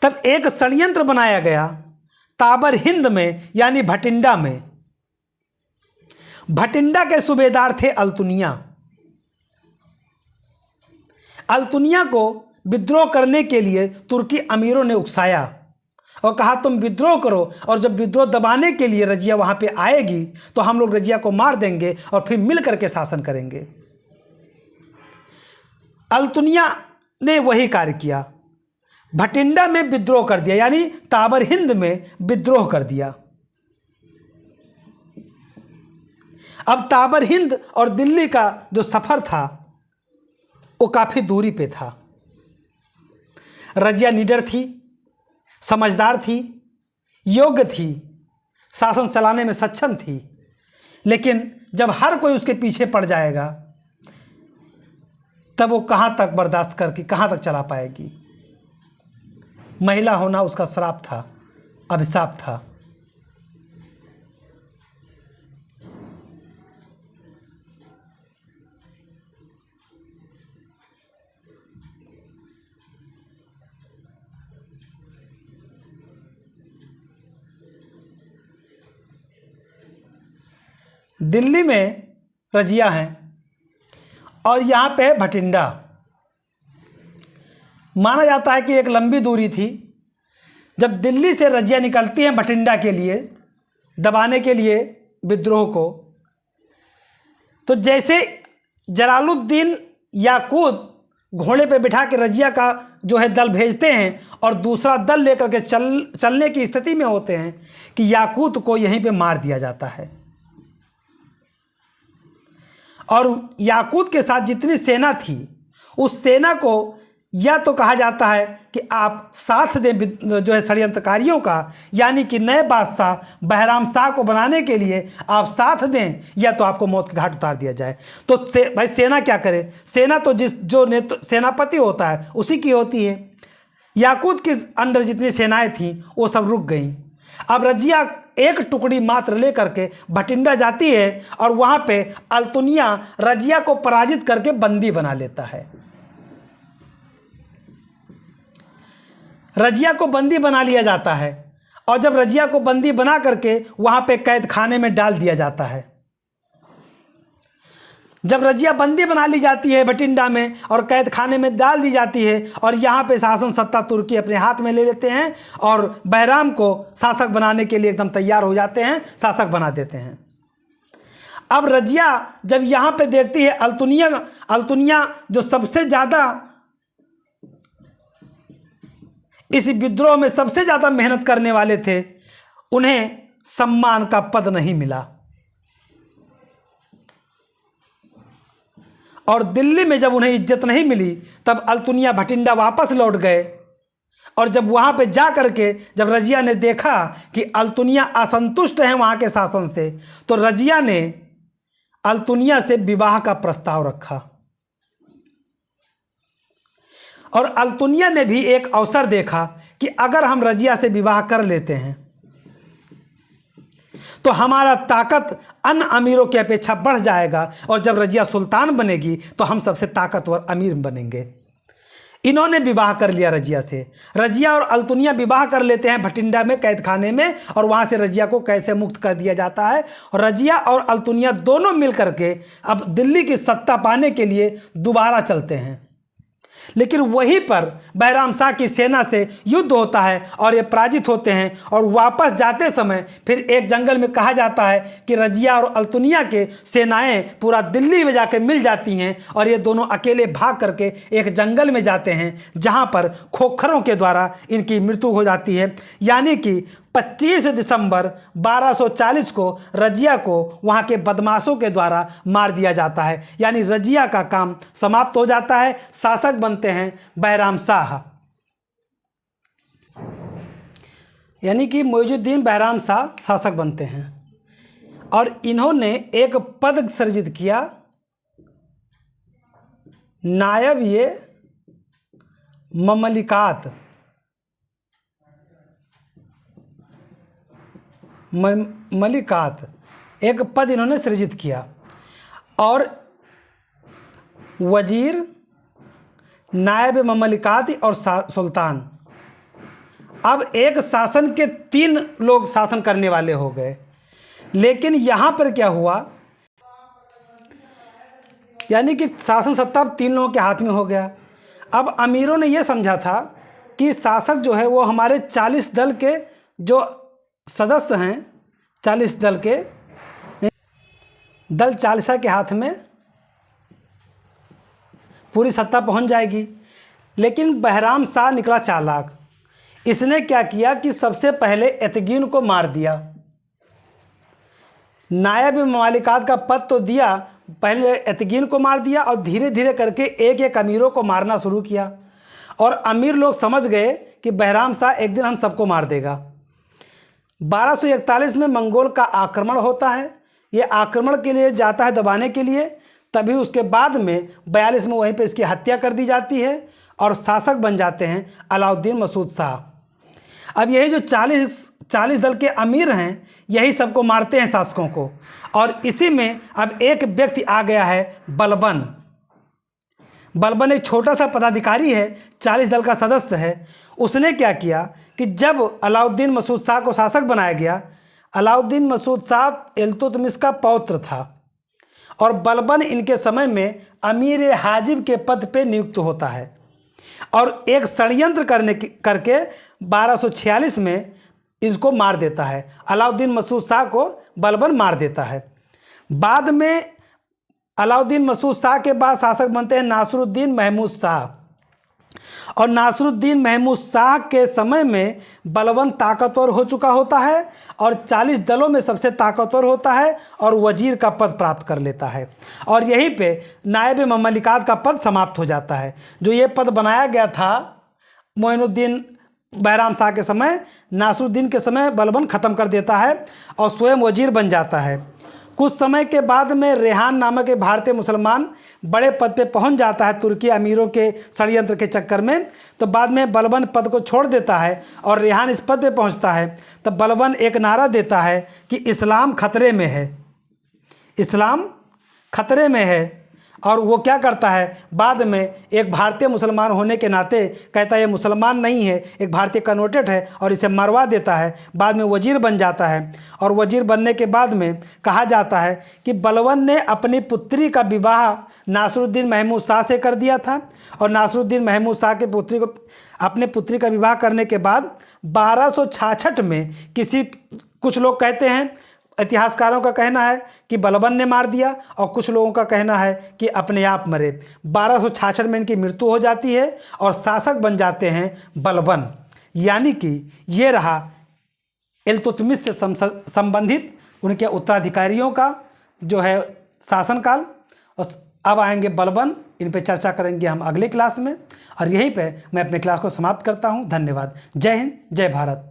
तब एक षड्यंत्र बनाया गया ताबर हिंद में यानी भटिंडा में। भटिंडा के सूबेदार थे अल्तुनिया। अल्तुनिया को विद्रोह करने के लिए तुर्की अमीरों ने उकसाया और कहा तुम विद्रोह करो, और जब विद्रोह दबाने के लिए रजिया वहां पे आएगी तो हम लोग रजिया को मार देंगे और फिर मिल करके शासन करेंगे। अल्तुनिया ने वही कार्य किया, भटिंडा में विद्रोह कर दिया, यानी ताबर हिंद में विद्रोह कर दिया। अब ताबर हिंद और दिल्ली का जो सफर था वो काफी दूरी पे था। रजिया निडर थी, समझदार थी, योग्य थी, शासन चलाने में सक्षम थी, लेकिन जब हर कोई उसके पीछे पड़ जाएगा तब वो कहाँ तक बर्दाश्त करके कहाँ तक चला पाएगी। महिला होना उसका श्राप था, अभिशाप था। दिल्ली में रजिया हैं और यहाँ पे है भटिंडा। माना जाता है कि एक लंबी दूरी थी। जब दिल्ली से रजिया निकलती हैं भटिंडा के लिए दबाने के लिए विद्रोह को, तो जैसे जलालुद्दीन याकूत घोड़े पे बिठा के रजिया का जो है दल भेजते हैं और दूसरा दल लेकर के चलने की स्थिति में होते हैं कि याकूत को यहीं पे मार दिया जाता है। और याकूत के साथ जितनी सेना थी उस सेना को या तो कहा जाता है कि आप साथ दें जो है षड्यंत्रकारियों का, यानी कि नए बादशाह बहराम शाह को बनाने के लिए आप साथ दें या तो आपको मौत के घाट उतार दिया जाए। तो भाई सेना क्या करे? सेना तो जो सेनापति होता है उसी की होती है। याकूत के अंदर जितनी सेनाएं थीं वो सब रुक गईं। अब रजिया एक टुकड़ी मात्र लेकर के भटिंडा जाती है और वहाँ पे अल्तुनिया रजिया को पराजित करके बंदी बना लेता है। रजिया को बंदी बना लिया जाता है और जब रजिया को बंदी बना करके वहाँ पे कैद खाने में डाल दिया जाता है। जब रजिया बंदी बना ली जाती है भटिंडा में और कैद खाने में डाल दी जाती है और यहाँ पे शासन सत्ता तुर्की अपने हाथ में ले लेते हैं और बहराम को शासक बनाने के लिए एकदम तैयार हो जाते हैं, शासक बना देते हैं। अब रजिया जब यहाँ पे देखती है अल्तुनिया जो सबसे ज़्यादा इस विद्रोह में सबसे ज़्यादा मेहनत करने वाले थे, उन्हें सम्मान का पद नहीं मिला। और दिल्ली में जब उन्हें इज्जत नहीं मिली तब अल्तुनिया भटिंडा वापस लौट गए। और जब वहाँ पे जा करके जब रजिया ने देखा कि अल्तुनिया असंतुष्ट हैं वहाँ के शासन से, तो रजिया ने अल्तुनिया से विवाह का प्रस्ताव रखा। और अल्तुनिया ने भी एक अवसर देखा कि अगर हम रजिया से विवाह कर लेते हैं तो हमारा ताकत अन्य अमीरों की अपेक्षा बढ़ जाएगा और जब रजिया सुल्तान बनेगी तो हम सबसे ताकतवर अमीर बनेंगे। इन्होंने विवाह कर लिया रजिया से। रजिया और अल्तुनिया विवाह कर लेते हैं भटिंडा में कैद खाने में और वहाँ से रजिया को कैसे मुक्त कर दिया जाता है। और रजिया और अल्तुनिया दोनों मिलकर के अब दिल्ली की सत्ता पाने के लिए दोबारा चलते हैं। लेकिन वहीं पर बहराम शाह की सेना से युद्ध होता है और ये पराजित होते हैं। और वापस जाते समय फिर एक जंगल में कहा जाता है कि रजिया और अल्तुनिया के सेनाएं पूरा दिल्ली में जाकर मिल जाती हैं और ये दोनों अकेले भाग करके एक जंगल में जाते हैं जहां पर खोखरों के द्वारा इनकी मृत्यु हो जाती है। यानी कि 25 दिसंबर 1240 को रजिया को वहाँ के बदमाशों के द्वारा मार दिया जाता है। यानी रजिया का काम समाप्त हो जाता है। शासक बनते हैं बहराम शाह, यानी कि मुइजुद्दीन बहराम शाह शासक बनते हैं। और इन्होंने एक पद सृजित किया, नायब ये ममलिकात, मलिकात एक पद इन्होंने सृजित किया। और वजीर, नायब ममलिकात और सुल्तान, अब एक शासन के 3 लोग शासन करने वाले हो गए। लेकिन यहाँ पर क्या हुआ, यानी कि शासन सत्ता 3 लोगों के हाथ में हो गया। अब अमीरों ने यह समझा था कि शासक जो है वो हमारे 40 दल के जो सदस्य हैं, 40 दल के दल 40 के हाथ में पूरी सत्ता पहुंच जाएगी। लेकिन बहराम शाह निकला चालाक। इसने क्या किया कि सबसे पहले एतगीन को मार दिया। नायब ममालिकात का पद तो दिया, पहले एतगीन को मार दिया और धीरे धीरे करके एक एक अमीरों को मारना शुरू किया। और अमीर लोग समझ गए कि बहराम शाह एक दिन हम सबको मार देगा। 1241 में मंगोल का आक्रमण होता है। ये आक्रमण के लिए जाता है दबाने के लिए, तभी उसके बाद में 42 में वहीं पे इसकी हत्या कर दी जाती है और शासक बन जाते हैं अलाउद्दीन मसूद शाह। अब यही जो 40 दल के अमीर हैं यही सबको मारते हैं शासकों को। और इसी में अब एक व्यक्ति आ गया है, बलबन। बलबन एक छोटा सा पदाधिकारी है, 40 दल का सदस्य है। उसने क्या किया कि जब अलाउद्दीन मसूद शाह को शासक बनाया गया, अलाउद्दीन मसूद शाह इल्तुतमिश का पौत्र था और बलबन इनके समय में अमीर हाजिब के पद पे नियुक्त होता है। और एक षड्यंत्र करके 1246 में इसको मार देता है। अलाउद्दीन मसूद शाह को बलबन मार देता है। बाद में अलाउद्दीन मसूद शाह के बाद शासक बनते हैं नासिरुद्दीन महमूद शाह, और नासिरुद्दीन महमूद शाह के समय में बलबन ताकतवर हो चुका होता है और 40 दलों में सबसे ताकतवर होता है और वजीर का पद प्राप्त कर लेता है। और यहीं पे नायब ममलिकात का पद समाप्त हो जाता है। जो ये पद बनाया गया था मोइनुद्दीन बैराम शाह के समय, नासिरुद्दीन के समय बलबन ख़त्म कर देता है और स्वयं वजीर बन जाता है। कुछ समय के बाद में रेहान नामक एक भारतीय मुसलमान बड़े पद पे पहुंच जाता है तुर्की अमीरों के षड्यंत्र के चक्कर में। तो बाद में बलबन पद को छोड़ देता है और रेहान इस पद पे पहुंचता है। तब बलबन एक नारा देता है कि इस्लाम खतरे में है, इस्लाम खतरे में है। और वो क्या करता है, बाद में एक भारतीय मुसलमान होने के नाते कहता है ये मुसलमान नहीं है, एक भारतीय कन्वर्टेड है, और इसे मरवा देता है। बाद में वजीर बन जाता है। और वजीर बनने के बाद में कहा जाता है कि बलबन ने अपनी पुत्री का विवाह नासिरुद्दीन महमूद शाह से कर दिया था। और नासिरुद्दीन महमूद शाह के अपने पुत्री का विवाह करने के बाद 1266 में कुछ लोग कहते हैं, इतिहासकारों का कहना है कि बलबन ने मार दिया, और कुछ लोगों का कहना है कि अपने आप मरे। 1266 में इनकी मृत्यु हो जाती है और शासक बन जाते हैं बलबन। यानी कि ये रहा इल्तुतमिश से संबंधित उनके उत्तराधिकारियों का जो है शासनकाल। और अब आएंगे बलबन, इन पे चर्चा करेंगे हम अगले क्लास में। और यहीं पे मैं अपने क्लास को समाप्त करता हूँ। धन्यवाद। जय हिंद, जय भारत।